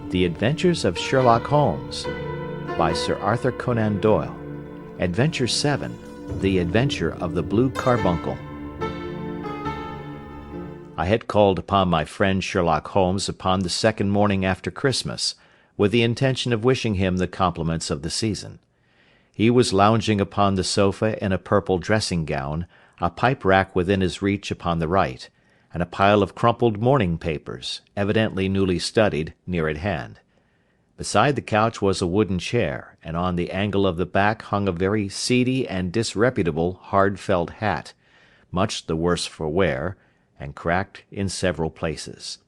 The Adventures of Sherlock Holmes by Sir Arthur Conan Doyle. Adventure 7. The Adventure of the Blue Carbuncle. I had called upon my friend Sherlock Holmes upon the second morning after Christmas, with the intention of wishing him the compliments of the season. He was lounging upon the sofa in a purple dressing-gown, a pipe-rack within his reach upon the right, and a pile of crumpled morning papers, evidently newly studied, near at hand. Beside the couch was a wooden chair, and on the angle of the back hung a very seedy and disreputable hard felt hat, much the worse for wear, and cracked in several places.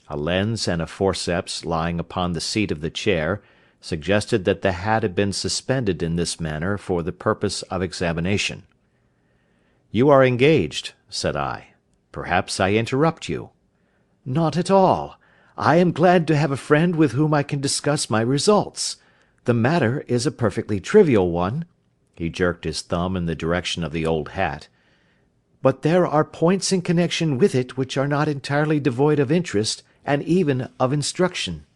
A lens and a forceps lying upon the seat of the chair suggested that the hat had been suspended in this manner for the purpose of examination. "You are engaged," said I. "Perhaps I interrupt you." "Not at all. I am glad to have a friend with whom I can discuss my results. The matter is a perfectly trivial one." He jerked his thumb in the direction of the old hat. "But there are points in connection with it which are not entirely devoid of interest and even of instruction."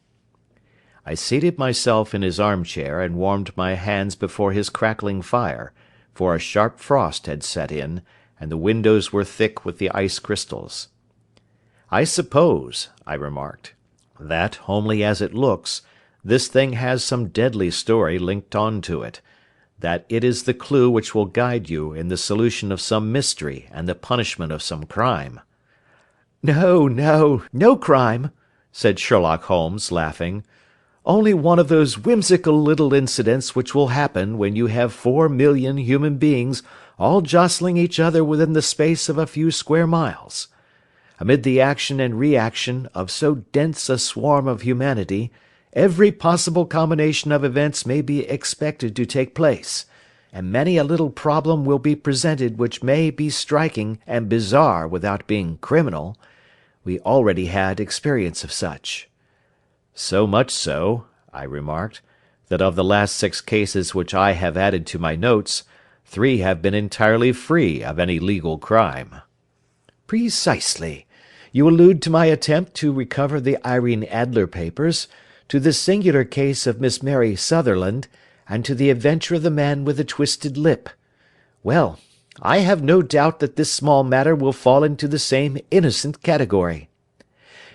I seated myself in his armchair and warmed my hands before his crackling fire, for a sharp frost had set in, and the windows were thick with the ice crystals. "I suppose," I remarked, "that, homely as it looks, this thing has some deadly story linked on to it, that it is the clue which will guide you in the solution of some mystery and the punishment of some crime." No crime," said Sherlock Holmes, laughing. "Only one of those whimsical little incidents which will happen when you have 4,000,000 human beings all jostling each other within the space of a few square miles. Amid the action and reaction of so dense a swarm of humanity, every possible combination of events may be expected to take place, and many a little problem will be presented which may be striking and bizarre without being criminal. We already had experience of such." "So much so," I remarked, "that of the last 6 cases which I have added to my notes, 3 have been entirely free of any legal crime." "Precisely. You allude to my attempt to recover the Irene Adler papers, to the singular case of Miss Mary Sutherland, and to the adventure of the man with the twisted lip. Well, I have no doubt that this small matter will fall into the same innocent category.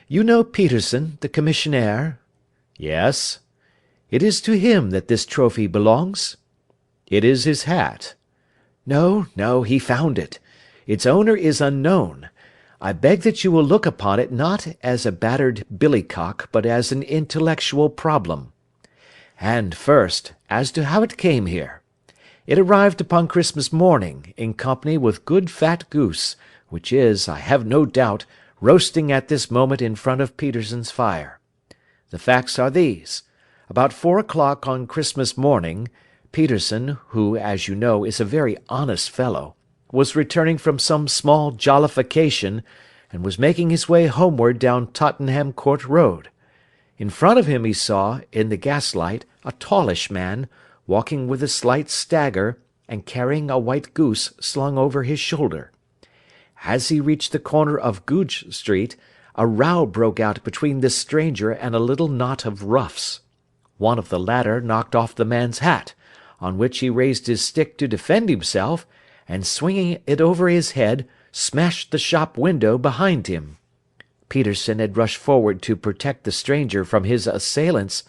You know Peterson, the commissionaire?" "Yes." "It is to him that this trophy belongs?" "It is his hat." No, he found it. Its owner is unknown. I beg that you will look upon it not as a battered billycock, but as an intellectual problem. And first, as to how it came here. It arrived upon Christmas morning, in company with good fat goose, which is, I have no doubt, roasting at this moment in front of Peterson's fire. The facts are these. About 4 o'clock on Christmas morning, Peterson, who, as you know, is a very honest fellow, was returning from some small jollification, and was making his way homeward down Tottenham Court Road. In front of him he saw, in the gaslight, a tallish man, walking with a slight stagger, and carrying a white goose slung over his shoulder. As he reached the corner of Goodge Street, a row broke out between this stranger and a little knot of roughs. One of the latter knocked off the man's hat, on which he raised his stick to defend himself, and swinging it over his head, smashed the shop window behind him. Peterson had rushed forward to protect the stranger from his assailants,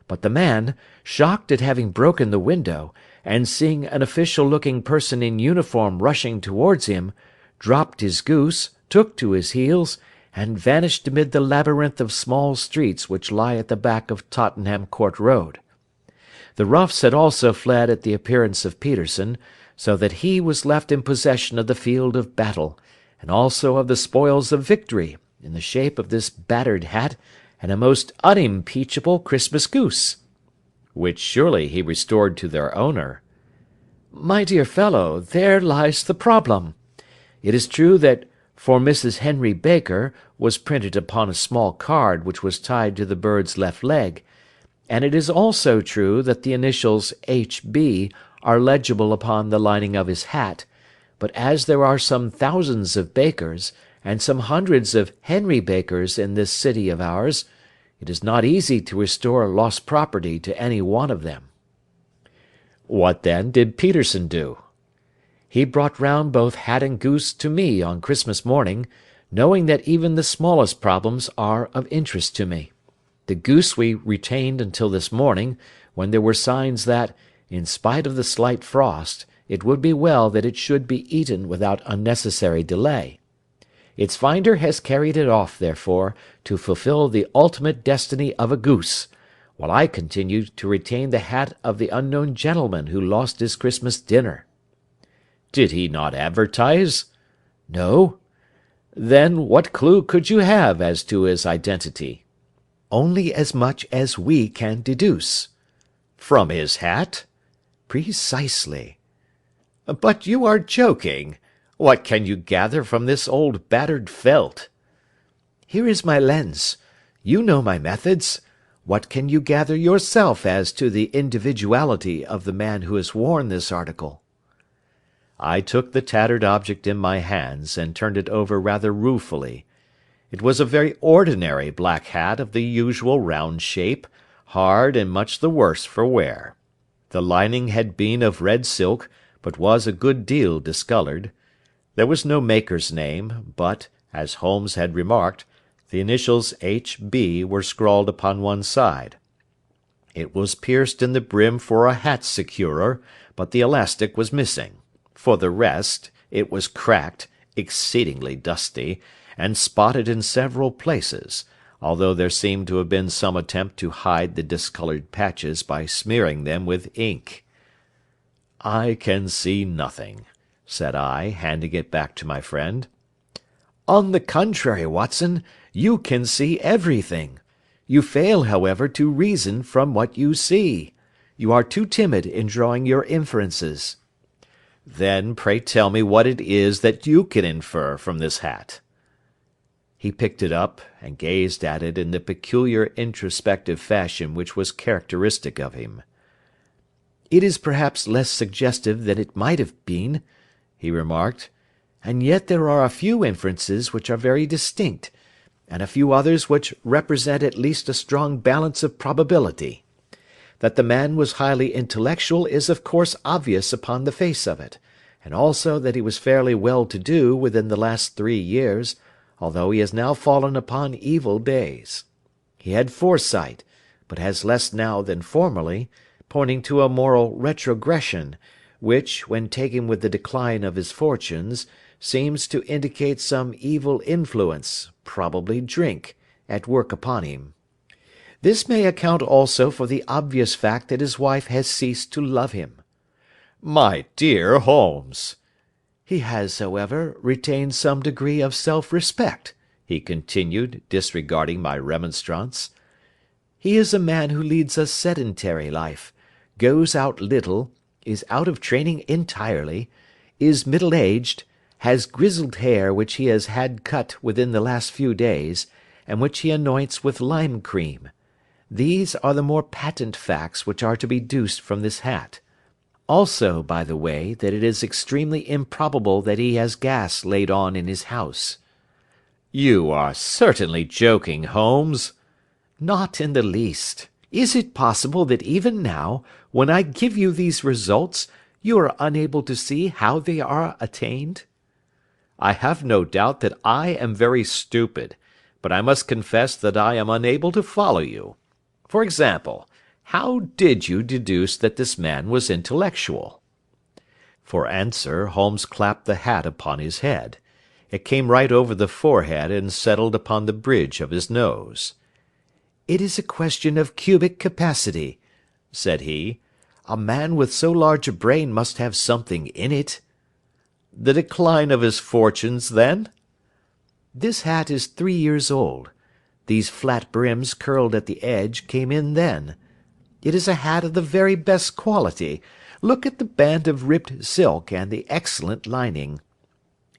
but the man, shocked at having broken the window, and seeing an official-looking person in uniform rushing towards him, dropped his goose, took to his heels, and vanished amid the labyrinth of small streets which lie at the back of Tottenham Court Road. The roughs had also fled at the appearance of Peterson, so that he was left in possession of the field of battle, and also of the spoils of victory, in the shape of this battered hat and a most unimpeachable Christmas goose." "Which surely he restored to their owner." "My dear fellow, there lies the problem. It is true that 'For Mrs. Henry Baker' was printed upon a small card which was tied to the bird's left leg, and it is also true that the initials H.B. are legible upon the lining of his hat, but as there are some thousands of Bakers, and some hundreds of Henry Bakers in this city of ours, It is not easy to restore lost property to any one of them." "What, then, did Peterson do?" "He brought round both hat and goose to me on Christmas morning, knowing that even the smallest problems are of interest to me. The goose we retained until this morning, when there were signs that, in spite of the slight frost, it would be well that it should be eaten without unnecessary delay. Its finder has carried it off, therefore, to fulfil the ultimate destiny of a goose, while I continue to retain the hat of the unknown gentleman who lost his Christmas dinner." "Did he not advertise?" "No." "Then what clue could you have as to his identity?" "Only as much as we can deduce." "From his hat?" "Precisely." "But you are joking. What can you gather from this old battered felt?" "Here is my lens. You know my methods. What can you gather yourself as to the individuality of the man who has worn this article?" I took the tattered object in my hands, and turned it over rather ruefully. It was a very ordinary black hat of the usual round shape, hard and much the worse for wear. The lining had been of red silk, but was a good deal discoloured. There was no maker's name, but, as Holmes had remarked, the initials H.B. were scrawled upon one side. It was pierced in the brim for a hat securer, but the elastic was missing. For the rest, it was cracked, exceedingly dusty, and spotted in several places, although there seemed to have been some attempt to hide the discoloured patches by smearing them with ink. "I can see nothing," said I, handing it back to my friend. "On the contrary, Watson, you can see everything. You fail, however, to reason from what you see. You are too timid in drawing your inferences." "Then pray tell me what it is that you can infer from this hat." He picked it up, and gazed at it in the peculiar introspective fashion which was characteristic of him. "It is perhaps less suggestive than it might have been," he remarked, "and yet there are a few inferences which are very distinct, and a few others which represent at least a strong balance of probability. That the man was highly intellectual is of course obvious upon the face of it, and also that he was fairly well to do within the last 3 years, although he has now fallen upon evil days. He had foresight, but has less now than formerly, pointing to a moral retrogression, which, when taken with the decline of his fortunes, seems to indicate some evil influence, probably drink, at work upon him. This may account also for the obvious fact that his wife has ceased to love him." "My dear Holmes!" "He has, however, retained some degree of self-respect," he continued, disregarding my remonstrance. "He is a man who leads a sedentary life, goes out little, is out of training entirely, is middle-aged, has grizzled hair which he has had cut within the last few days, and which he anoints with lime cream. These are the more patent facts which are to be deduced from this hat. Also, by the way, that it is extremely improbable that he has gas laid on in his house." "You are certainly joking, Holmes." "Not in the least. Is it possible that even now, when I give you these results, you are unable to see how they are attained?" "I have no doubt that I am very stupid, but I must confess that I am unable to follow you. For example, how did you deduce that this man was intellectual?" For answer Holmes clapped the hat upon his head. It came right over the forehead and settled upon the bridge of his nose. "It is a question of cubic capacity," said he. "A man with so large a brain must have something in it." "The decline of his fortunes, then?" "This hat is 3 years old. These flat brims curled at the edge came in then. It is a hat of the very best quality. Look at the band of ribbed silk and the excellent lining.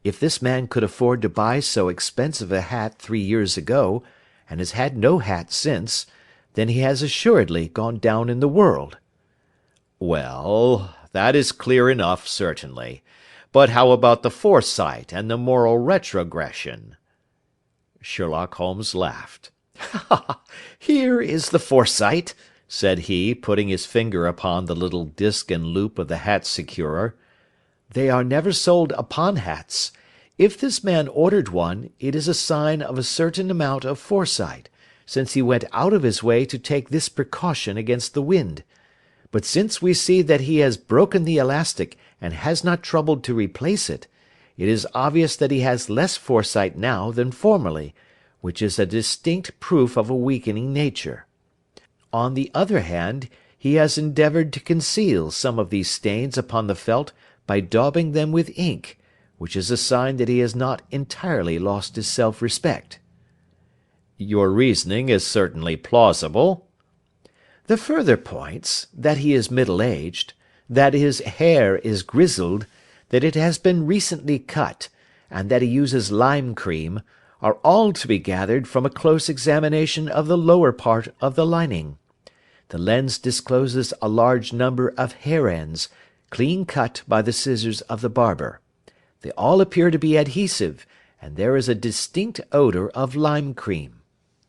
If this man could afford to buy so expensive a hat 3 years ago, and has had no hat since, then he has assuredly gone down in the world." "Well, that is clear enough, certainly. But how about the foresight and the moral retrogression?" Sherlock Holmes laughed. "Ha! Here is the foresight," said he, putting his finger upon the little disc and loop of the hat securer. "They are never sold upon hats. If this man ordered one, it is a sign of a certain amount of foresight, since he went out of his way to take this precaution against the wind. But since we see that he has broken the elastic and has not troubled to replace it, it is obvious that he has less foresight now than formerly, which is a distinct proof of a weakening nature. On the other hand, he has endeavoured to conceal some of these stains upon the felt by daubing them with ink, which is a sign that he has not entirely lost his self-respect." "Your reasoning is certainly plausible." "The further points, that he is middle-aged, that his hair is grizzled, that it has been recently cut, and that he uses lime cream, are all to be gathered from a close examination of the lower part of the lining. The lens discloses a large number of hair ends, clean cut by the scissors of the barber. They all appear to be adhesive, and there is a distinct odour of lime cream.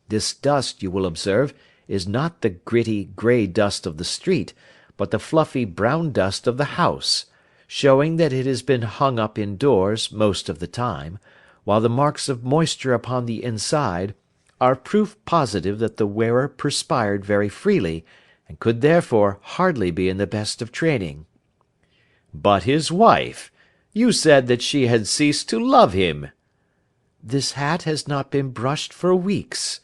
This dust, you will observe, is not the gritty grey dust of the street, but the fluffy brown dust of the house, showing that it has been hung up indoors most of the time, while the marks of moisture upon the inside are proof positive that the wearer perspired very freely, and could therefore hardly be in the best of training." "But his wife? You said that she had ceased to love him." "This hat has not been brushed for weeks.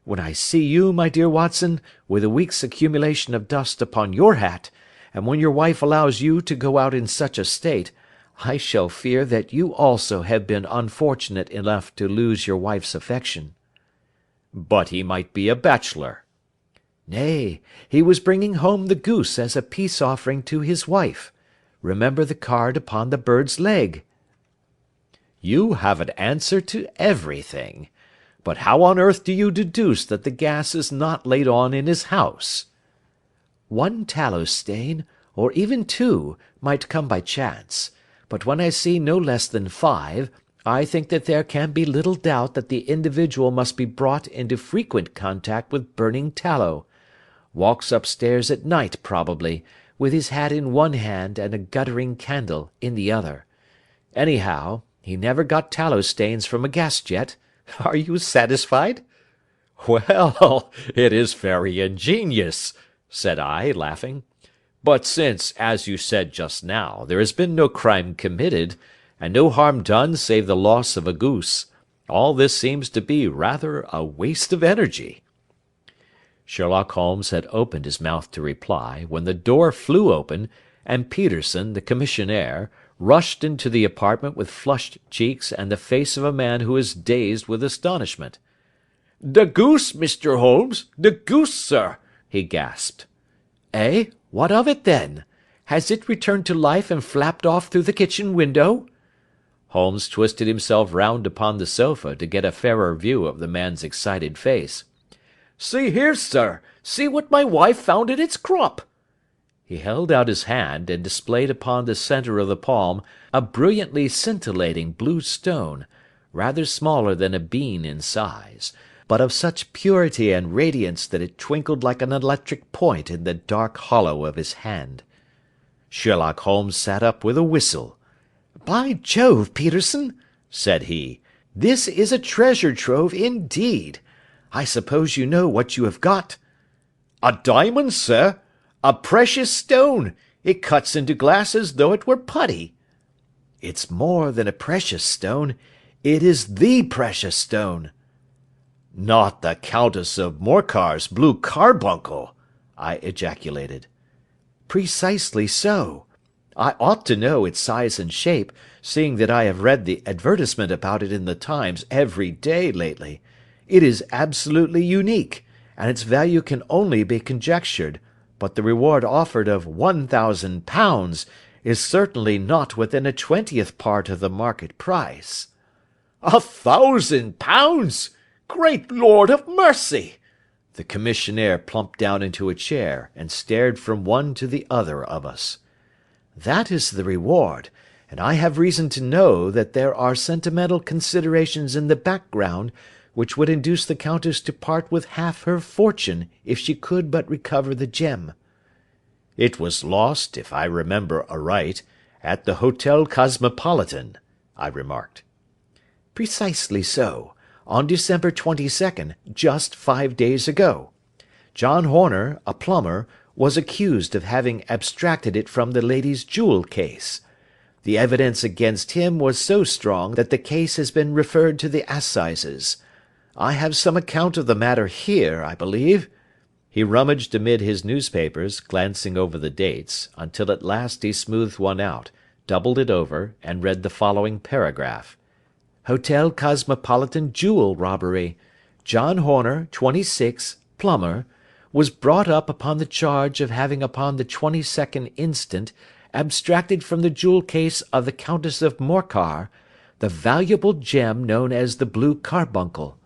When I see you, my dear Watson, with a week's accumulation of dust upon your hat, and when your wife allows you to go out in such a state, I shall fear that you also have been unfortunate enough to lose your wife's affection." "But he might be a bachelor." "Nay, he was bringing home the goose as a peace offering to his wife. Remember the card upon the bird's leg." "You have an answer to everything. But how on earth do you deduce that the gas is not laid on in his house?" "One tallow stain, or even two, might come by chance, but when I see no less than 5, I think that there can be little doubt that the individual must be brought into frequent contact with burning tallow. Walks upstairs at night, probably, with his hat in one hand and a guttering candle in the other. Anyhow, he never got tallow stains from a gas jet. Are you satisfied?" "Well, it is very ingenious," said I, laughing. "But since, as you said just now, there has been no crime committed, and no harm done save the loss of a goose, all this seems to be rather a waste of energy." Sherlock Holmes had opened his mouth to reply, when the door flew open, and Peterson, the commissionaire, rushed into the apartment with flushed cheeks and the face of a man who is dazed with astonishment. "The goose, Mr. Holmes, the goose, sir!" he gasped. "Eh? What of it, then? Has it returned to life and flapped off through the kitchen window?" Holmes twisted himself round upon the sofa to get a fairer view of the man's excited face. "See here, sir! See what my wife found in its crop!" He held out his hand, and displayed upon the centre of the palm a brilliantly scintillating blue stone, rather smaller than a bean in size, but of such purity and radiance that it twinkled like an electric point in the dark hollow of his hand. Sherlock Holmes sat up with a whistle. "By Jove, Peterson," said he, "this is a treasure trove indeed. I suppose you know what you have got?" "A diamond, sir! A precious stone! It cuts into glass as though it were putty." "It's more than a precious stone. It is the precious stone." "Not the Countess of Morcar's Blue Carbuncle!" I ejaculated. "Precisely so. I ought to know its size and shape, seeing that I have read the advertisement about it in the Times every day lately. It is absolutely unique, and its value can only be conjectured, but the reward offered of £1,000 is certainly not within a 20th part of the market price." £1,000! Great Lord of mercy! The commissionaire plumped down into a chair, and stared from one to the other of us. "That is the reward, and I have reason to know that there are sentimental considerations in the background which would induce the Countess to part with half her fortune if she could but recover the gem." "It was lost, if I remember aright, at the Hotel Cosmopolitan," I remarked. "Precisely so, on December 22nd, just 5 days ago. John Horner, a plumber, was accused of having abstracted it from the lady's jewel case. The evidence against him was so strong that the case has been referred to the assizes. I have some account of the matter here, I believe." He rummaged amid his newspapers, glancing over the dates, until at last he smoothed one out, doubled it over, and read the following paragraph: "Hotel Cosmopolitan jewel robbery. John Horner, 26, plumber, was brought up upon the charge of having upon the 22nd instant abstracted from the jewel case of the Countess of Morcar the valuable gem known as the Blue Carbuncle.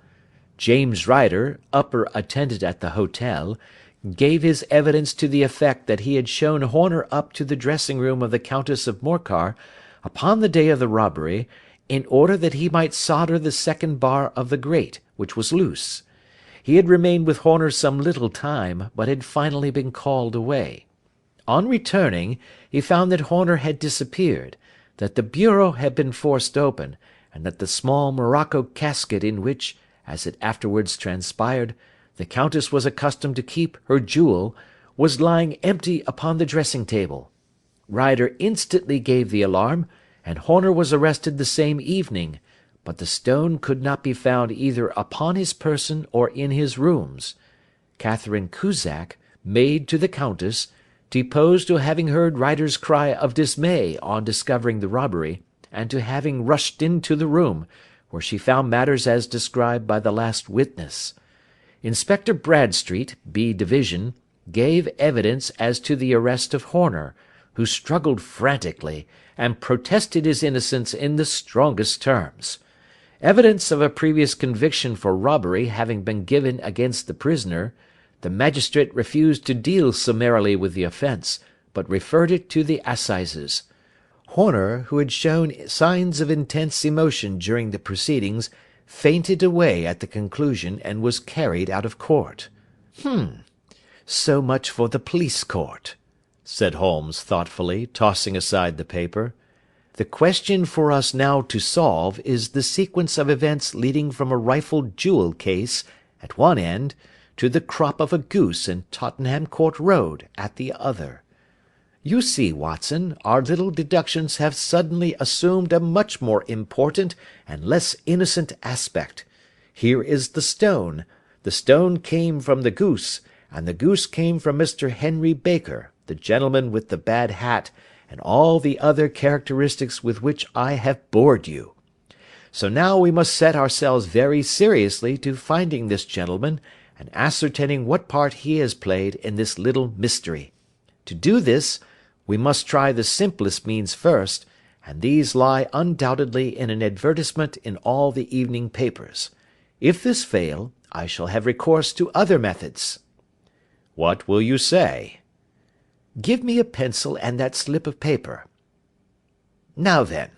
James Ryder, upper attendant at the hotel, gave his evidence to the effect that he had shown Horner up to the dressing room of the Countess of Morcar upon the day of the robbery, in order that he might solder the second bar of the grate, which was loose. He had remained with Horner some little time, but had finally been called away. On returning, he found that Horner had disappeared, that the bureau had been forced open, and that the small morocco casket in which, as it afterwards transpired, the Countess was accustomed to keep her jewel, was lying empty upon the dressing-table. Ryder instantly gave the alarm, and Horner was arrested the same evening, but the stone could not be found either upon his person or in his rooms. Catherine Cusack, maid to the Countess, deposed to having heard Ryder's cry of dismay on discovering the robbery, and to having rushed into the room, where she found matters as described by the last witness. Inspector Bradstreet, B Division, gave evidence as to the arrest of Horner, who struggled frantically, and protested his innocence in the strongest terms. Evidence of a previous conviction for robbery having been given against the prisoner, the magistrate refused to deal summarily with the offence, but referred it to the assizes. Horner, who had shown signs of intense emotion during the proceedings, fainted away at the conclusion, and was carried out of court. So much for the police court," said Holmes thoughtfully, tossing aside the paper. "The question for us now to solve is the sequence of events leading from a rifled jewel case, at one end, to the crop of a goose in Tottenham Court Road, at the other. You see, Watson, our little deductions have suddenly assumed a much more important and less innocent aspect. Here is the stone. The stone came from the goose, and the goose came from Mr. Henry Baker, the gentleman with the bad hat, and all the other characteristics with which I have bored you. So now we must set ourselves very seriously to finding this gentleman, and ascertaining what part he has played in this little mystery. To do this, we must try the simplest means first, and these lie undoubtedly in an advertisement in all the evening papers. If this fail, I shall have recourse to other methods." "What will you say?" "Give me a pencil and that slip of paper. Now then,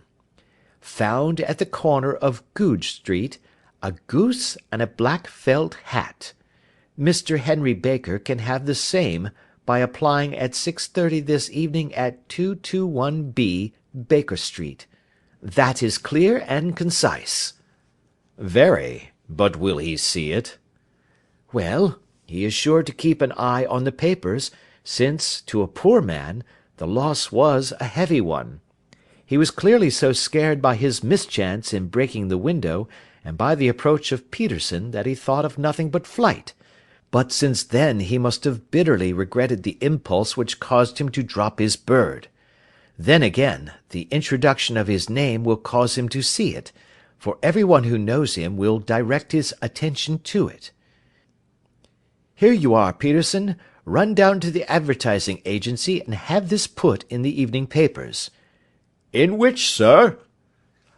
found at the corner of Goodge Street, a goose and a black felt hat. Mr. Henry Baker can have the same by applying at 6:30 this evening at 221B, Baker Street. That is clear and concise." "Very. But will he see it?" "Well, he is sure to keep an eye on the papers, since, to a poor man, the loss was a heavy one. He was clearly so scared by his mischance in breaking the window, and by the approach of Peterson, that he thought of nothing but flight. But since then he must have bitterly regretted the impulse which caused him to drop his bird. Then again, the introduction of his name will cause him to see it, for every one who knows him will direct his attention to it. Here you are, Peterson. Run down to the advertising agency and have this put in the evening papers." "In which, sir?"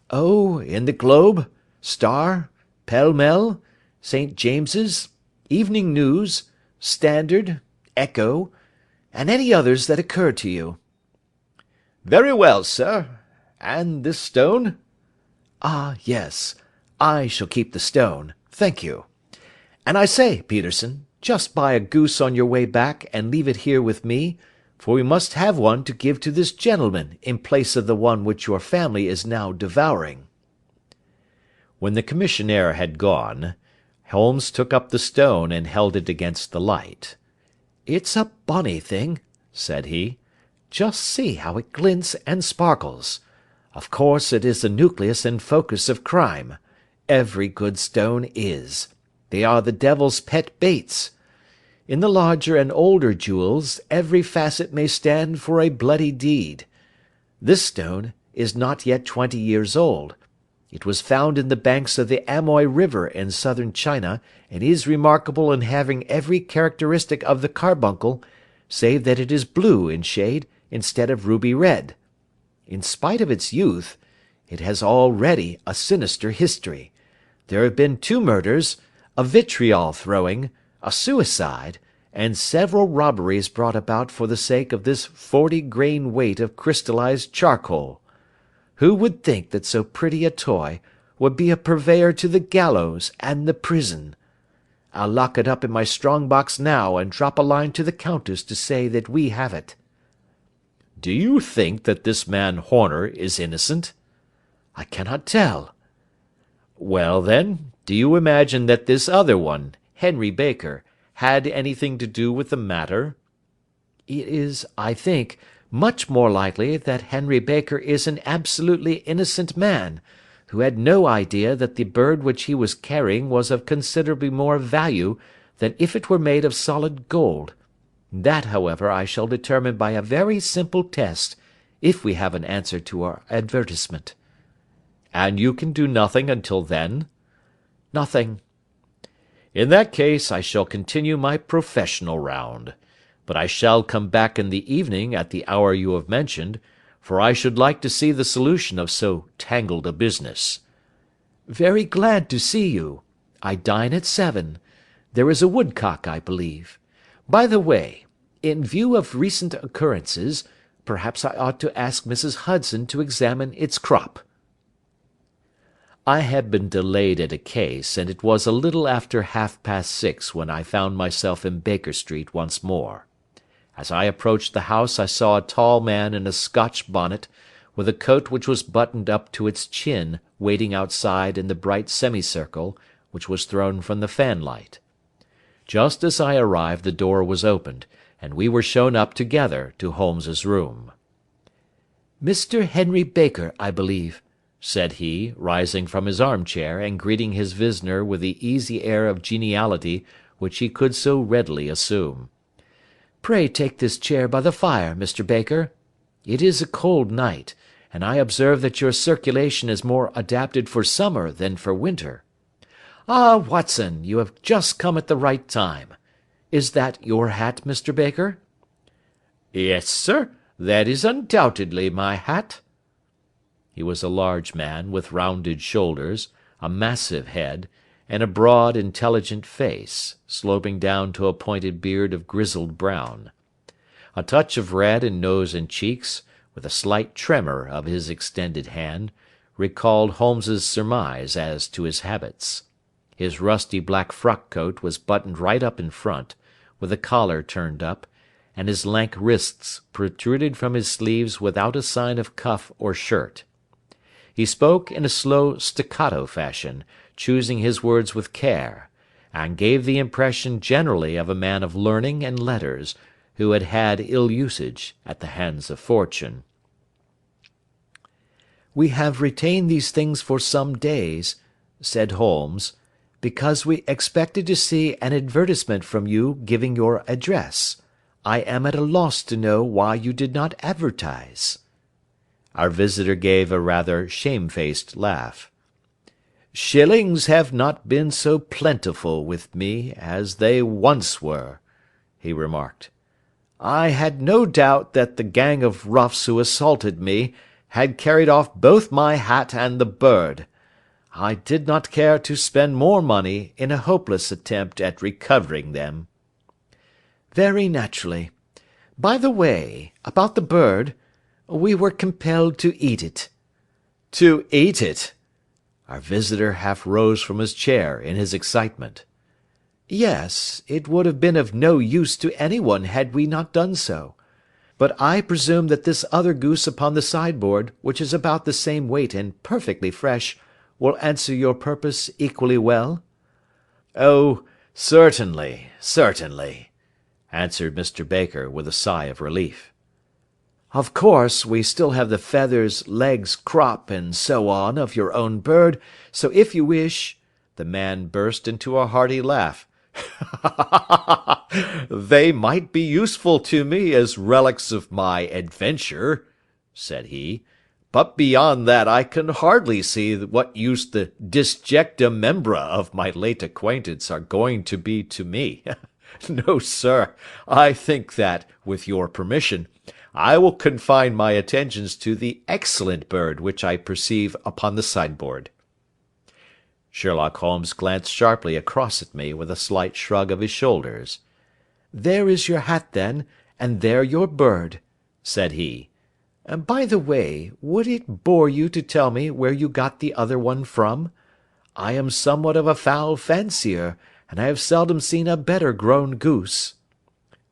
"Oh, in the Globe, Star, Pall Mall, St. James's, Evening News, Standard, Echo, and any others that occur to you." "Very well, sir. And this stone?" "Ah, yes. I shall keep the stone. Thank you. And I say, Peterson, just buy a goose on your way back and leave it here with me, for we must have one to give to this gentleman in place of the one which your family is now devouring." When the commissionaire had gone, Holmes took up the stone and held it against the light. "It's a bonny thing," said he. "Just see how it glints and sparkles. Of course it is the nucleus and focus of crime. Every good stone is. They are the devil's pet baits. In the larger and older jewels, every facet may stand for a bloody deed. This stone is not yet 20 years old. It was found in the banks of the Amoy River in southern China, and is remarkable in having every characteristic of the carbuncle, save that it is blue in shade instead of ruby red. In spite of its youth, it has already a sinister history. There have been 2 murders, a vitriol throwing, a suicide, and several robberies brought about for the sake of this 40-grain weight of crystallized charcoal. Who would think that so pretty a toy would be a purveyor to the gallows and the prison? I'll lock it up in my strong box now and drop a line to the Countess to say that we have it." "Do you think that this man Horner is innocent?" "I cannot tell." "Well, then, do you imagine that this other one, Henry Baker, had anything to do with the matter?" "It is, I think, much more likely that Henry Baker is an absolutely innocent man, who had no idea that the bird which he was carrying was of considerably more value than if it were made of solid gold. That, however, I shall determine by a very simple test, if we have an answer to our advertisement." "And you can do nothing until then?" "Nothing." "In that case I shall continue my professional round. But I shall come back in the evening at the hour you have mentioned, for I should like to see the solution of so tangled a business." "Very glad to see you. I dine at 7. There is a woodcock, I believe. By the way, in view of recent occurrences, perhaps I ought to ask Mrs. Hudson to examine its crop." I had been delayed at a case, and it was a little after 6:30 when I found myself in Baker Street once more. As I approached the house I saw a tall man in a Scotch bonnet, with a coat which was buttoned up to its chin, waiting outside in the bright semicircle which was thrown from the fanlight. Just as I arrived the door was opened, and we were shown up together to Holmes's room. "Mr. Henry Baker, I believe," said he, rising from his arm-chair and greeting his visitor with the easy air of geniality which he could so readily assume. "Pray take this chair by the fire, Mr. Baker. It is a cold night, and I observe that your circulation is more adapted for summer than for winter. Ah, Watson, you have just come at the right time. Is that your hat, Mr. Baker?" "Yes, sir, that is undoubtedly my hat." He was a large man, with rounded shoulders, a massive head, and a broad, intelligent face, sloping down to a pointed beard of grizzled brown. A touch of red in nose and cheeks, with a slight tremor of his extended hand, recalled Holmes's surmise as to his habits. His rusty black frock-coat was buttoned right up in front, with the collar turned up, and his lank wrists protruded from his sleeves without a sign of cuff or shirt. He spoke in a slow staccato fashion, choosing his words with care, and gave the impression generally of a man of learning and letters, who had had ill usage at the hands of fortune. "We have retained these things for some days," said Holmes, "because we expected to see an advertisement from you giving your address. I am at a loss to know why you did not advertise." Our visitor gave a rather shamefaced laugh. "Shillings have not been so plentiful with me as they once were," he remarked. "I had no doubt that the gang of roughs who assaulted me had carried off both my hat and the bird. I did not care to spend more money in a hopeless attempt at recovering them." "Very naturally. By the way, about the bird, we were compelled to eat it." "To eat it!" Our visitor half rose from his chair in his excitement. Yes, it would have been of no use to any one had we not done so. But I presume that this other goose upon the sideboard, which is about the same weight and perfectly fresh, will answer your purpose equally well?" "Oh, certainly, certainly," answered Mr. Baker, with a sigh of relief. "Of course, we still have the feathers, legs, crop, and so on of your own bird, so if you wish—" The man burst into a hearty laugh. "They might be useful to me as relics of my adventure," said he, "but beyond that I can hardly see what use the disjecta membra of my late acquaintance are going to be to me. No, sir, I think that, with your permission, I will confine my attentions to the excellent bird which I perceive upon the sideboard." Sherlock Holmes glanced sharply across at me with a slight shrug of his shoulders. "There is your hat, then, and there your bird," said he. "By the way, would it bore you to tell me where you got the other one from? I am somewhat of a fowl fancier, and I have seldom seen a better grown goose."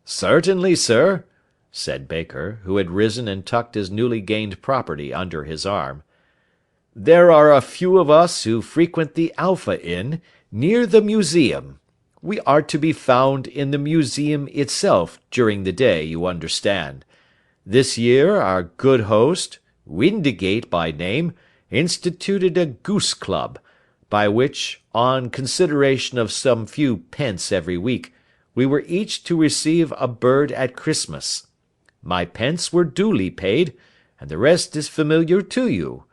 "Certainly, sir," said Baker, who had risen and tucked his newly gained property under his arm. "There are a few of us who frequent the Alpha Inn, near the museum. We are to be found in the museum itself during the day, you understand. This year our good host, Windigate by name, instituted a goose club, by which, on consideration of some few pence every week, we were each to receive a bird at Christmas. My pence were duly paid, and the rest is familiar to you.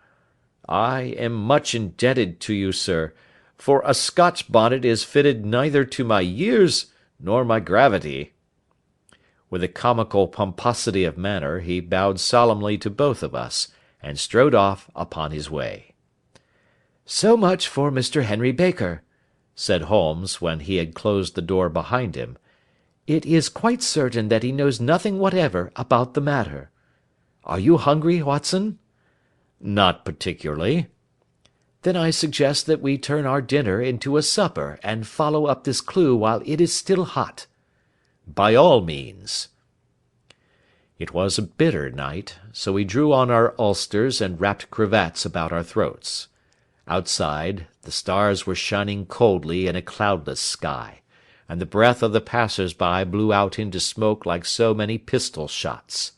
I am much indebted to you, sir, for a Scotch bonnet is fitted neither to my years nor my gravity." With a comical pomposity of manner, he bowed solemnly to both of us, and strode off upon his way. "So much for Mr. Henry Baker," said Holmes, when he had closed the door behind him. "It is quite certain that he knows nothing whatever about the matter. Are you hungry, Watson?" "Not particularly." "Then I suggest that we turn our dinner into a supper, and follow up this clue while it is still hot." "By all means." It was a bitter night, so we drew on our ulsters and wrapped cravats about our throats. Outside, the stars were shining coldly in a cloudless sky, and the breath of the passers-by blew out into smoke like so many pistol shots.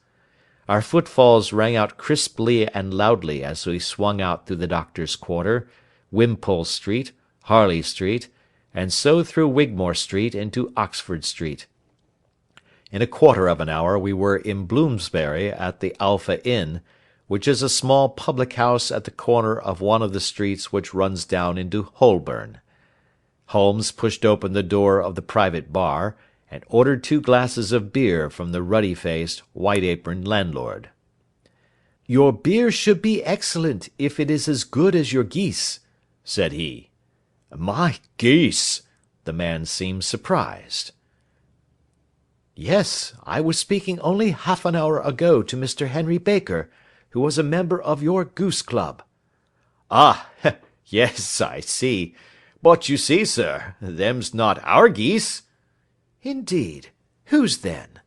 Our footfalls rang out crisply and loudly as we swung out through the Doctor's Quarter, Wimpole Street, Harley Street, and so through Wigmore Street into Oxford Street. In a quarter of an hour we were in Bloomsbury at the Alpha Inn, which is a small public-house at the corner of one of the streets which runs down into Holborn. Holmes pushed open the door of the private bar, and ordered 2 glasses of beer from the ruddy-faced, white-aproned landlord. "Your beer should be excellent, if it is as good as your geese," said he. "My geese!" The man seemed surprised. "Yes, I was speaking only half an hour ago to Mr. Henry Baker, who was a member of your goose club." "Ah, yes, I see. But you see, sir, them's not our geese." "Indeed. Whose then?"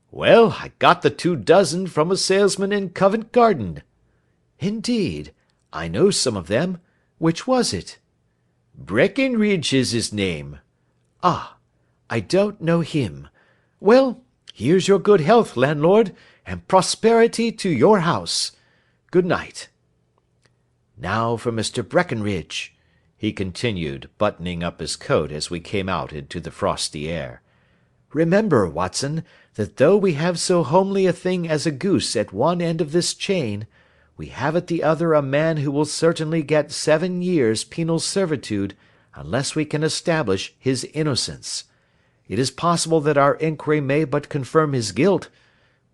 "Well, I got the 2 dozen from a salesman in Covent Garden." "Indeed. I know some of them. Which was it?" "Breckenridge is his name." "Ah, I don't know him. Well, here's your good health, landlord, and prosperity to your house. Good night. Now for Mr. Breckenridge," he continued, buttoning up his coat as we came out into the frosty air. "Remember, Watson, that though we have so homely a thing as a goose at one end of this chain, we have at the other a man who will certainly get 7 years' penal servitude unless we can establish his innocence. It is possible that our inquiry may but confirm his guilt,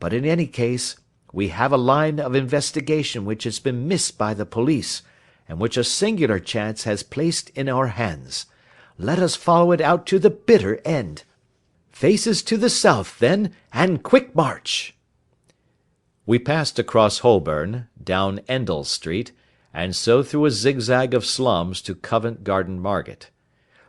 but in any case, we have a line of investigation which has been missed by the police, and which a singular chance has placed in our hands. Let us follow it out to the bitter end. Faces to the south, then, and quick march!" We passed across Holborn, down Endell Street, and so through a zigzag of slums to Covent Garden Market.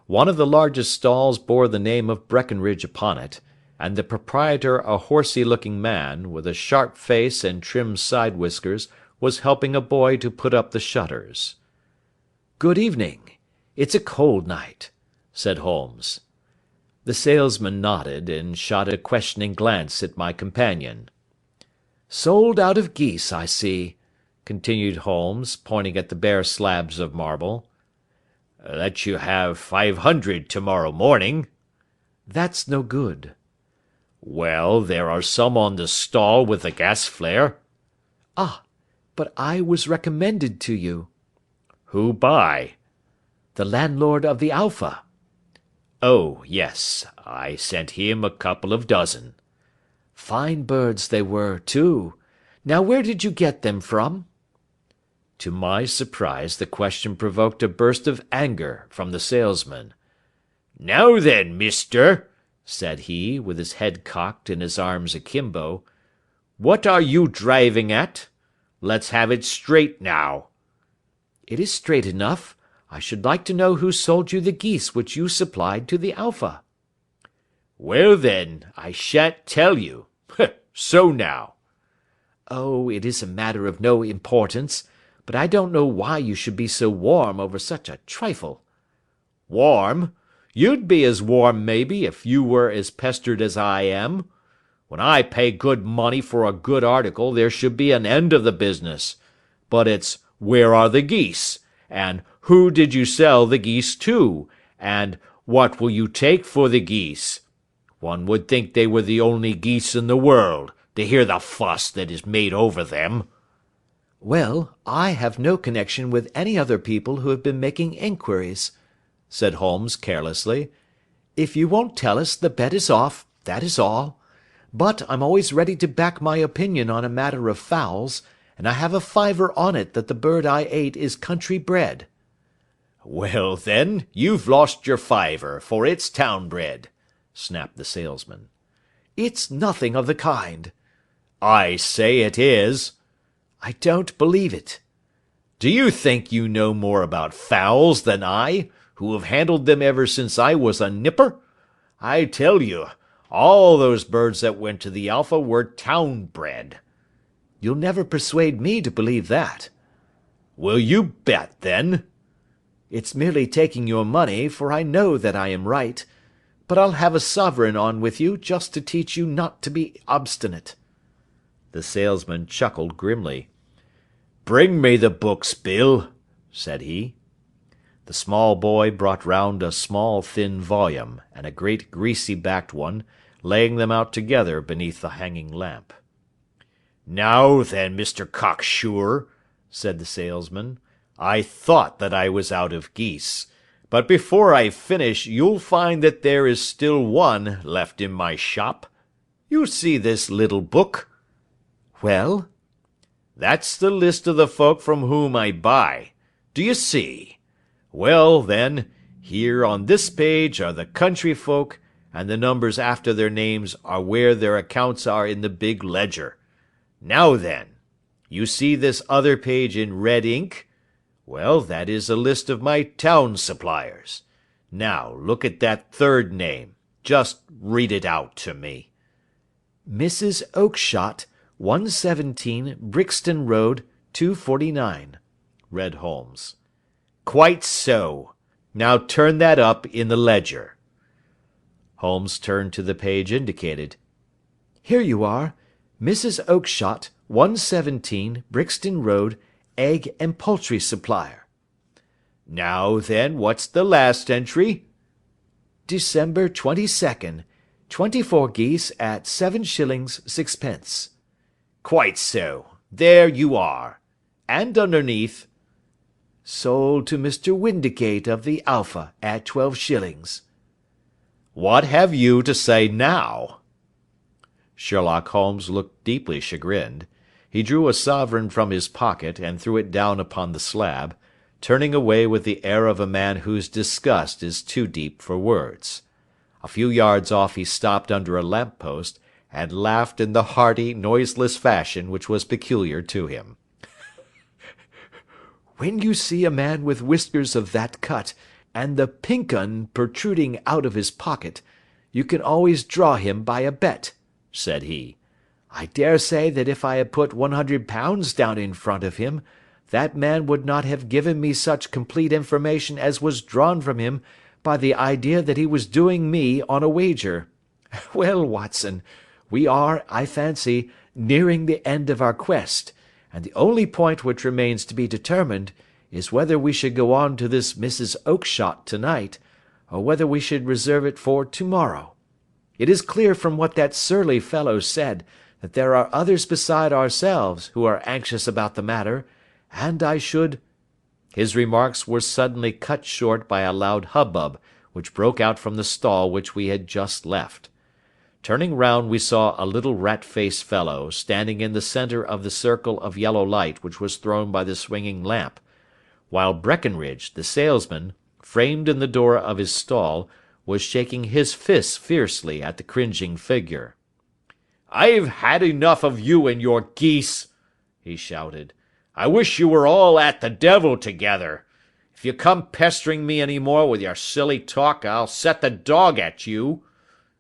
One of the largest stalls bore the name of Breckenridge upon it, and the proprietor, a horsey-looking man, with a sharp face and trim side-whiskers, was helping a boy to put up the shutters. "Good evening. It's a cold night," said Holmes. The salesman nodded, and shot a questioning glance at my companion. "Sold out of geese, I see," continued Holmes, pointing at the bare slabs of marble. "Let you have 500 tomorrow morning." "That's no good." "Well, there are some on the stall with the gas flare." "Ah, but I was recommended to you." "Who by?" "The landlord of the Alpha." "Oh, yes, I sent him a couple of dozen." "Fine birds they were, too. Now where did you get them from?" To my surprise the question provoked a burst of anger from the salesman. "Now then, mister," said he, with his head cocked and his arms akimbo, "what are you driving at? Let's have it straight now." "It is straight enough. I should like to know who sold you the geese which you supplied to the Alpha." "Well then, I shan't tell you. So now." "Oh, it is a matter of no importance, but I don't know why you should be so warm over such a trifle." "Warm? You'd be as warm, maybe, if you were as pestered as I am. When I pay good money for a good article there should be an end of the business. But it's 'Where are the geese?' and 'Who did you sell the geese to?' and 'What will you take for the geese?' One would think they were the only geese in the world, to hear the fuss that is made over them." "Well, I have no connection with any other people who have been making enquiries," said Holmes carelessly. "If you won't tell us, the bet is off, that is all. But I'm always ready to back my opinion on a matter of fowls, and I have a fiver on it that the bird I ate is country bred." "Well, then, you've lost your fiver, for it's town bred," snapped the salesman. "It's nothing of the kind." "I say it is." "I don't believe it." "Do you think you know more about fowls than I, who have handled them ever since I was a nipper? I tell you, all those birds that went to the Alpha were town bred." "You'll never persuade me to believe that." "Will you bet, then?" "It's merely taking your money, for I know that I am right. But I'll have a sovereign on with you just to teach you not to be obstinate." The salesman chuckled grimly. "Bring me the books, Bill," said he. The small boy brought round a small thin volume, and a great greasy-backed one, laying them out together beneath the hanging lamp. "Now then, Mr. Cocksure," said the salesman, "I thought that I was out of geese, but before I finish you'll find that there is still one left in my shop. You see this little book?" "Well?" "That's the list of the folk from whom I buy. Do you see? Well, then, here on this page are the country folk, and the numbers after their names are where their accounts are in the big ledger. Now then, you see this other page in red ink? Well, that is a list of my town suppliers. Now, look at that third name. Just read it out to me." "Mrs. Oakshott, 117 Brixton Road, 249, read Holmes. "Quite so. Now turn that up in the ledger." Holmes turned to the page indicated. "Here you are. Mrs. Oakshott, 117 Brixton Road, egg and poultry supplier." "Now then, what's the last entry?" "December 22nd, 24 geese at 7 shillings 6 pence. "Quite so. There you are. And underneath?" "Sold to Mr. Windicate of the Alpha at 12 shillings. "What have you to say now?" Sherlock Holmes looked deeply chagrined. He drew a sovereign from his pocket and threw it down upon the slab, turning away with the air of a man whose disgust is too deep for words. A few yards off he stopped under a lamp-post, and laughed in the hearty, noiseless fashion which was peculiar to him. when you see a man with whiskers of that cut, and the pink 'un protruding out of his pocket, you can always draw him by a bet," said he. "I dare say that if I had put £100 down in front of him, that man would not have given me such complete information as was drawn from him by the idea that he was doing me on a wager. Well, Watson, we are, I fancy, nearing the end of our quest, and the only point which remains to be determined is whether we should go on to this Mrs. Oakshott to-night, or whether we should reserve it for to-morrow. It is clear from what that surly fellow said that there are others beside ourselves who are anxious about the matter, and I should—" His remarks were suddenly cut short by a loud hubbub which broke out from the stall which we had just left. Turning round we saw a little rat-faced fellow standing in the centre of the circle of yellow light which was thrown by the swinging lamp, while Breckenridge, the salesman, framed in the door of his stall, was shaking his fists fiercely at the cringing figure. "I've had enough of you and your geese," he shouted. "I wish you were all at the devil together. If you come pestering me any more with your silly talk, I'll set the dog at you.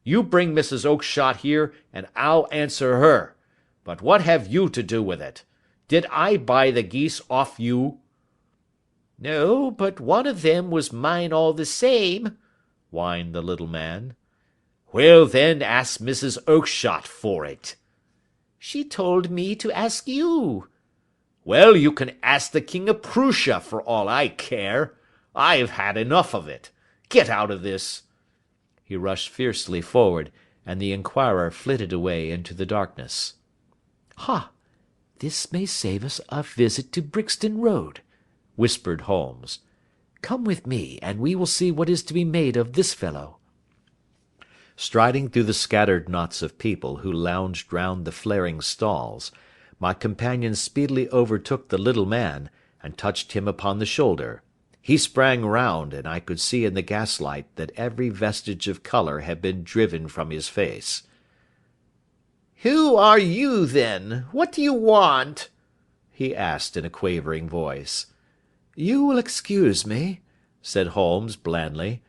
You bring Mrs. Oakshott here, and I'll answer her. But what have you to do with it? Did I buy the geese off you?" "No, but one of them was mine all the same," whined the little man. "Well, then, ask Mrs. Oakshott for it." "She told me to ask you." "Well, you can ask the King of Prussia for all I care. I've had enough of it. Get out of this." He rushed fiercely forward, and the inquirer flitted away into the darkness. "Ha! This may save us a visit to Brixton Road," whispered Holmes. "Come with me, and we will see what is to be made of this fellow." Striding through the scattered knots of people who lounged round the flaring stalls, my companion speedily overtook the little man, and touched him upon the shoulder. He sprang round, and I could see in the gaslight that every vestige of colour had been driven from his face. "Who are you, then? What do you want?" he asked in a quavering voice. "You will excuse me," said Holmes blandly,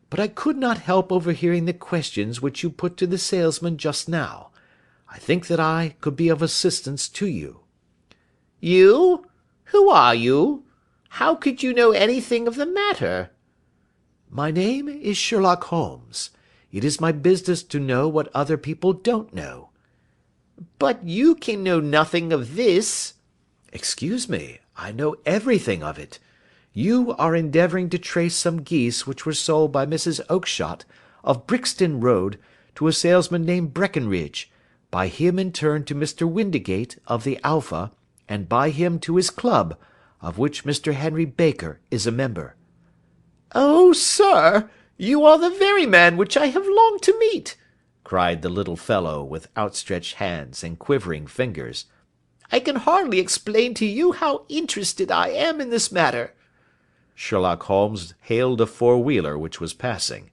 "but I could not help overhearing the questions which you put to the salesman just now. I think that I could be of assistance to you." "You? Who are you? How could you know anything of the matter?" "My name is Sherlock Holmes. It is my business to know what other people don't know." "But you can know nothing of this." "Excuse me, I know everything of it. You are endeavouring to trace some geese which were sold by Mrs. Oakshott, of Brixton Road, to a salesman named Breckenridge, by him in turn to Mr. Windigate, of the Alpha, and by him to his club, of which Mr. Henry Baker is a member." "Oh, sir, you are the very man which I have longed to meet," cried the little fellow with outstretched hands and quivering fingers. "I can hardly explain to you how interested I am in this matter." Sherlock Holmes hailed a four-wheeler which was passing.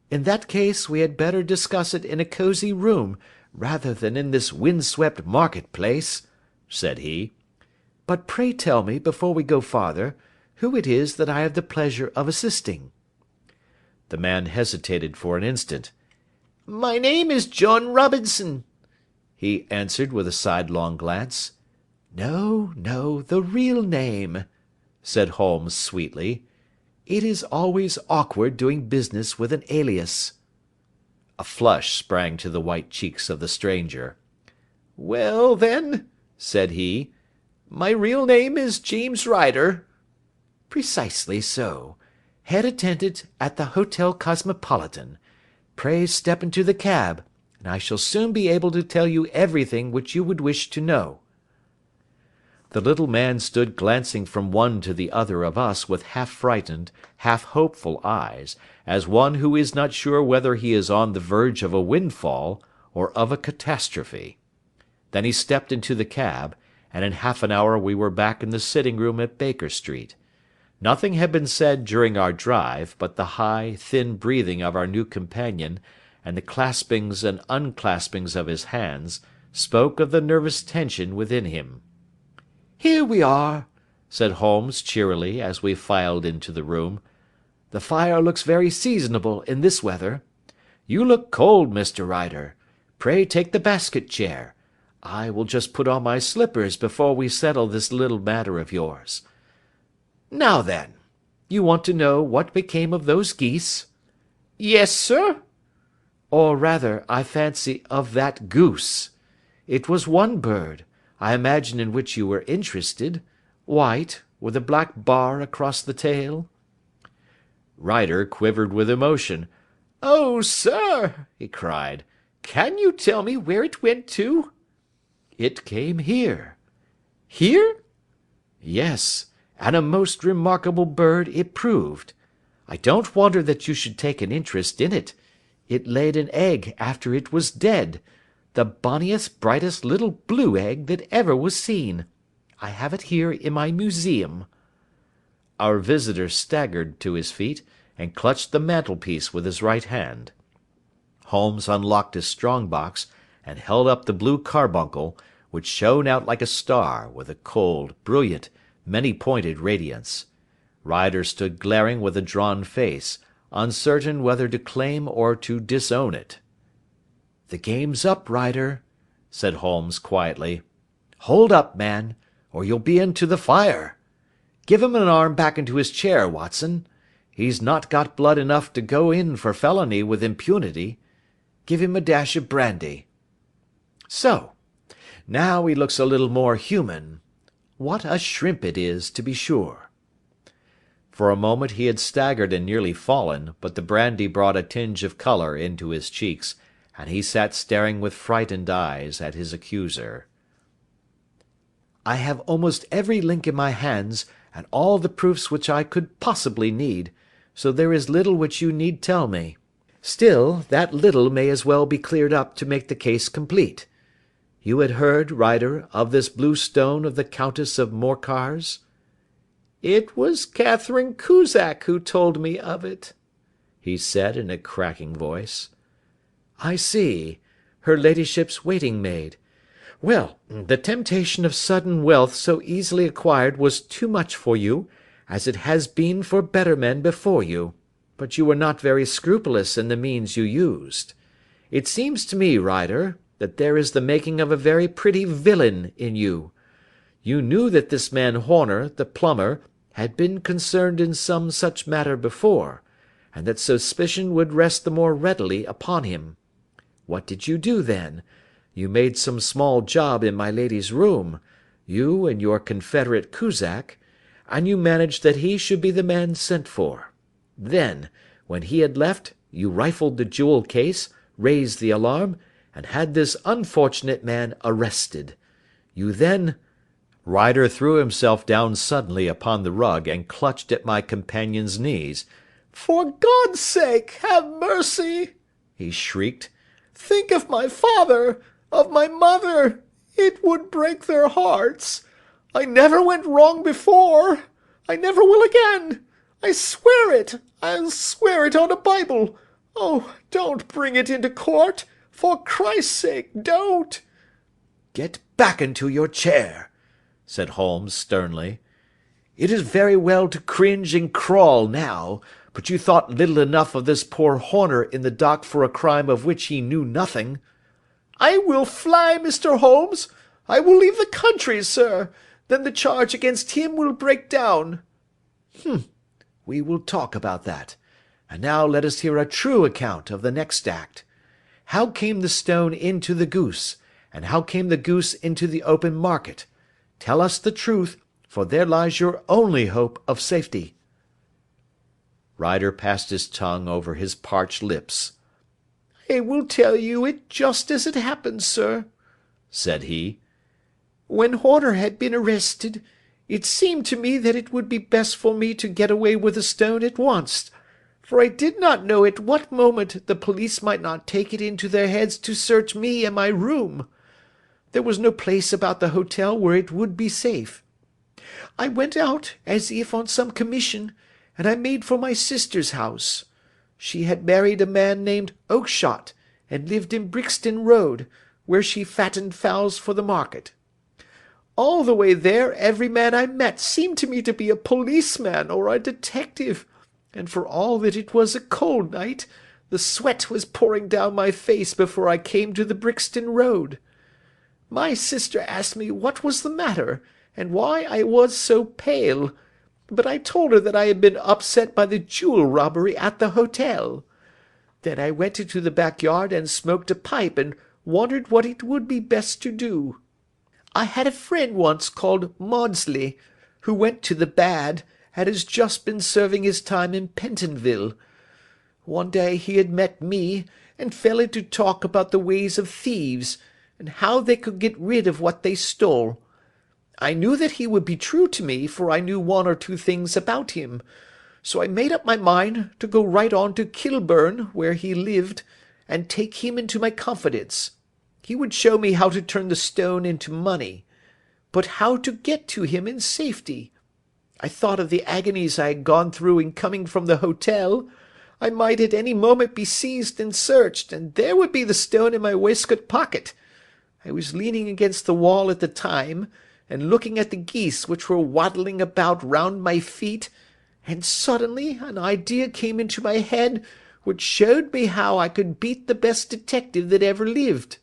"In that case we had better discuss it in a cosy room rather than in this wind-swept market-place," said he. "But pray tell me, before we go farther, who it is that I have the pleasure of assisting." The man hesitated for an instant. "My name is John Robinson," he answered with a sidelong glance. "No, no, the real name," said Holmes sweetly. "It is always awkward doing business with an alias." A flush sprang to the white cheeks of the stranger. "Well, then," said he, "my real name is James Ryder." "Precisely so. Head attendant at the Hotel Cosmopolitan. Pray step into the cab, and I shall soon be able to tell you everything which you would wish to know." The little man stood glancing from one to the other of us with half-frightened, half-hopeful eyes, as one who is not sure whether he is on the verge of a windfall or of a catastrophe. Then he stepped into the cab, and in half an hour we were back in the sitting-room at Baker Street. Nothing had been said during our drive, but the high, thin breathing of our new companion, and the claspings and unclaspings of his hands, spoke of the nervous tension within him. "Here we are," said Holmes cheerily as we filed into the room. "The fire looks very seasonable in this weather. You look cold, Mr. Ryder. Pray take the basket chair. I will just put on my slippers before we settle this little matter of yours. Now then, you want to know what became of those geese?" "Yes, sir." "Or rather, I fancy, of that goose. It was one bird, I imagine, in which you were interested. White, with a black bar across the tail." Ryder quivered with emotion. "Oh, sir," he cried, "can you tell me where it went to?" "It came here." "Here?" "Yes, and a most remarkable bird it proved. I don't wonder that you should take an interest in it. It laid an egg after it was dead, the bonniest, brightest little blue egg that ever was seen. I have it here in my museum." Our visitor staggered to his feet, and clutched the mantelpiece with his right hand. Holmes unlocked his strong box, and held up the Blue Carbuncle, which shone out like a star, with a cold, brilliant, many-pointed radiance. Ryder stood glaring with a drawn face, uncertain whether to claim or to disown it. "The game's up, Ryder," said Holmes quietly. "Hold up, man, or you'll be into the fire. Give him an arm back into his chair, Watson. He's not got blood enough to go in for felony with impunity. Give him a dash of brandy. So. Now he looks a little more human. What a shrimp it is, to be sure." For a moment he had staggered and nearly fallen, but the brandy brought a tinge of colour into his cheeks, and he sat staring with frightened eyes at his accuser. "I have almost every link in my hands, and all the proofs which I could possibly need, so there is little which you need tell me. Still, that little may as well be cleared up to make the case complete. You had heard, Ryder, of this blue stone of the Countess of Morcar's?" "It was Catherine Cusack who told me of it," he said in a cracking voice. "I see. Her ladyship's waiting maid. Well, the temptation of sudden wealth so easily acquired was too much for you, as it has been for better men before you, but you were not very scrupulous in the means you used. It seems to me, Ryder, that there is the making of a very pretty villain in you. You knew that this man Horner, the plumber, had been concerned in some such matter before, and that suspicion would rest the more readily upon him. What did you do then? You made some small job in my lady's room, you and your confederate Cusack, and you managed that he should be the man sent for. Then, when he had left, you rifled the jewel case, raised the alarm, and had this unfortunate man arrested. You then—" Ryder threw himself down suddenly upon the rug and clutched at my companion's knees. "For God's sake, have mercy!" he shrieked. "Think of my father, of my mother. It would break their hearts. I never went wrong before. I never will again. I swear it. I'll swear it on a Bible. Oh, don't bring it into court. For Christ's sake, don't!" "Get back into your chair," said Holmes sternly. "It is very well to cringe and crawl now, but you thought little enough of this poor Horner in the dock for a crime of which he knew nothing." "I will fly, Mr. Holmes. I will leave the country, sir. Then the charge against him will break down." We will talk about that. And now let us hear a true account of the next act. How came the stone into the goose, and how came the goose into the open market? Tell us the truth, for there lies your only hope of safety." Ryder passed his tongue over his parched lips. "I will tell you it just as it happened, sir," said he. "When Horner had been arrested, it seemed to me that it would be best for me to get away with the stone at once, for I did not know at what moment the police might not take it into their heads to search me and my room. There was no place about the hotel where it would be safe. I went out as if on some commission, and I made for my sister's house. She had married a man named Oakshott, and lived in Brixton Road, where she fattened fowls for the market. All the way there, every man I met seemed to me to be a policeman or a detective, and for all that it was a cold night, the sweat was pouring down my face before I came to the Brixton Road. My sister asked me what was the matter, and why I was so pale, but I told her that I had been upset by the jewel robbery at the hotel. Then I went into the backyard and smoked a pipe and wondered what it would be best to do. I had a friend once called Maudsley, who went to the bad, and has just been serving his time in Pentonville. One day he had met me, and fell into talk about the ways of thieves, and how they could get rid of what they stole. I knew that he would be true to me, for I knew one or two things about him, so I made up my mind to go right on to Kilburn, where he lived, and take him into my confidence. He would show me how to turn the stone into money, but how to get to him in safety. I thought of the agonies I had gone through in coming from the hotel. I might at any moment be seized and searched, and there would be the stone in my waistcoat pocket. I was leaning against the wall at the time, and looking at the geese which were waddling about round my feet, and suddenly an idea came into my head which showed me how I could beat the best detective that ever lived.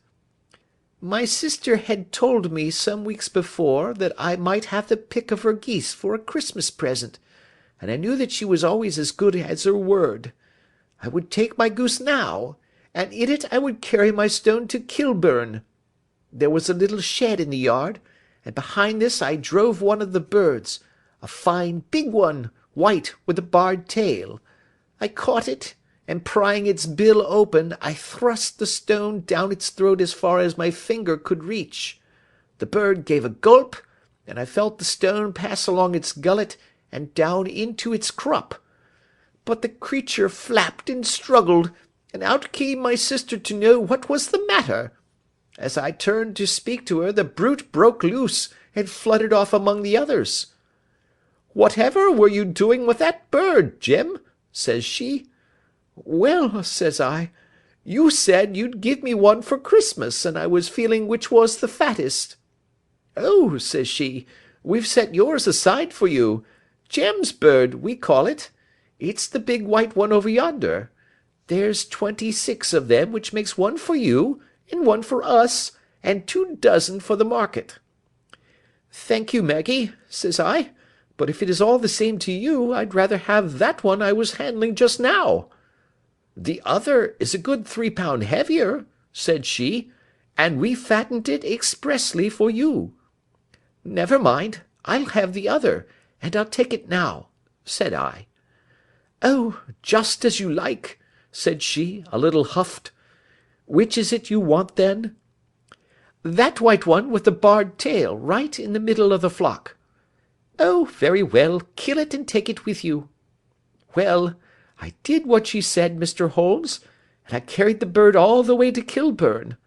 My sister had told me some weeks before that I might have the pick of her geese for a Christmas present, and I knew that she was always as good as her word. I would take my goose now, and in it I would carry my stone to Kilburn. There was a little shed in the yard, and behind this I drove one of the birds, a fine big one, white, with a barred tail. I caught it, and prying its bill open, I thrust the stone down its throat as far as my finger could reach. The bird gave a gulp, and I felt the stone pass along its gullet and down into its crop. But the creature flapped and struggled, and out came my sister to know what was the matter. As I turned to speak to her, the brute broke loose and fluttered off among the others. "Whatever were you doing with that bird, Jem?" says she. "Well," says I, "you said you'd give me one for Christmas, and I was feeling which was the fattest." "Oh," says she, "we've set yours aside for you. Jem's bird, we call it. It's the big white one over yonder. There's 26 of them, which makes one for you, and one for us, and 24 for the market." "Thank you, Maggie," says I, "but if it is all the same to you, I'd rather have that one I was handling just now." "The other is a good 3 pound heavier," said she, "and we fattened it expressly for you." "Never mind, I'll have the other, and I'll take it now," said I. "Oh, just as you like," said she, a little huffed. "Which is it you want, then?" "That white one with the barred tail, right in the middle of the flock." "Oh, very well, kill it and take it with you." Well, I did what she said, Mr. Holmes, and I carried the bird all the way to Kilburn.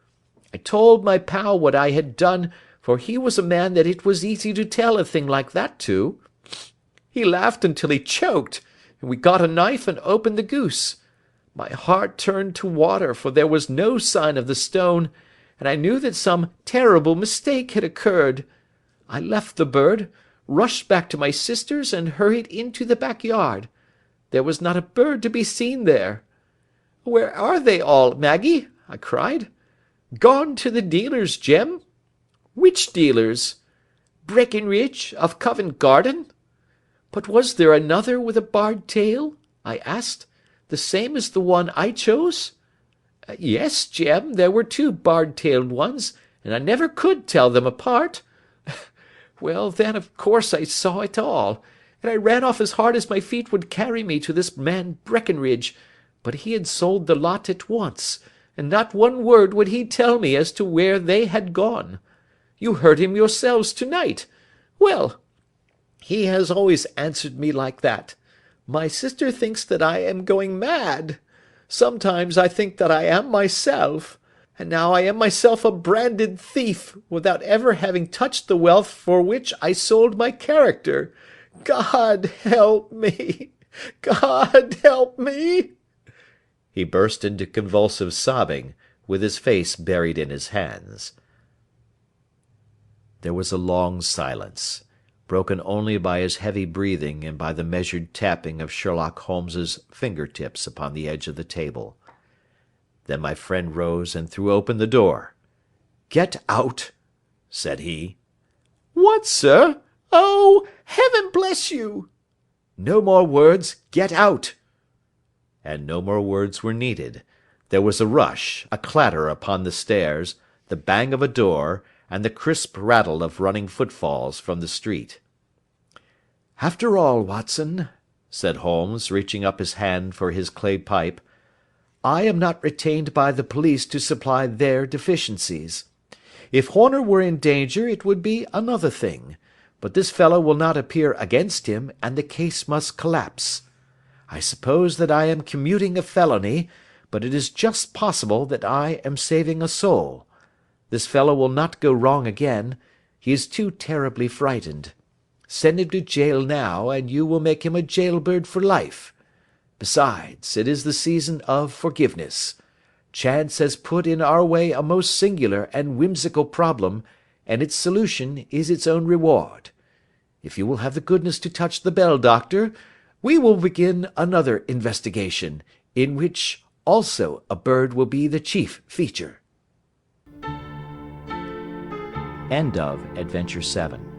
I told my pal what I had done, for he was a man that it was easy to tell a thing like that to. He laughed until he choked, and we got a knife and opened the goose. My heart turned to water, for there was no sign of the stone, and I knew that some terrible mistake had occurred. I left the bird, rushed back to my sister's, and hurried into the backyard. There was not a bird to be seen there. "Where are they all, Maggie?" I cried. "Gone to the dealers, Jem." "Which dealers?" "Breckenridge, of Covent Garden." "But was there another with a barred tail?" I asked. "The same as the one I chose?" "Yes, Jem, there were 2 barred-tailed ones, and I never could tell them apart." "Well, then, of course I saw it all, and I ran off as hard as my feet would carry me to this man Breckenridge, but he had sold the lot at once, and not one word would he tell me as to where they had gone. You heard him yourselves to-night. Well, he has always answered me like that. My sister thinks that I am going mad. Sometimes I think that I am myself, and now I am myself a branded thief, without ever having touched the wealth for which I sold my character. God help me! God help me!" He burst into convulsive sobbing, with his face buried in his hands. There was a long silence, broken only by his heavy breathing and by the measured tapping of Sherlock Holmes's finger-tips upon the edge of the table. Then my friend rose and threw open the door. "Get out," said he. "What, sir? Oh, heaven bless you!" "No more words. Get out!" And no more words were needed. There was a rush, a clatter upon the stairs, the bang of a door, and the crisp rattle of running footfalls from the street. "After all, Watson," said Holmes, reaching up his hand for his clay pipe, "I am not retained by the police to supply their deficiencies. If Horner were in danger it would be another thing, but this fellow will not appear against him, and the case must collapse. I suppose that I am commuting a felony, but it is just possible that I am saving a soul. This fellow will not go wrong again. He is too terribly frightened. Send him to jail now, and you will make him a jailbird for life. Besides, it is the season of forgiveness. Chance has put in our way a most singular and whimsical problem, and its solution is its own reward. If you will have the goodness to touch the bell, Doctor, we will begin another investigation, in which also a bird will be the chief feature." End of Adventure 7.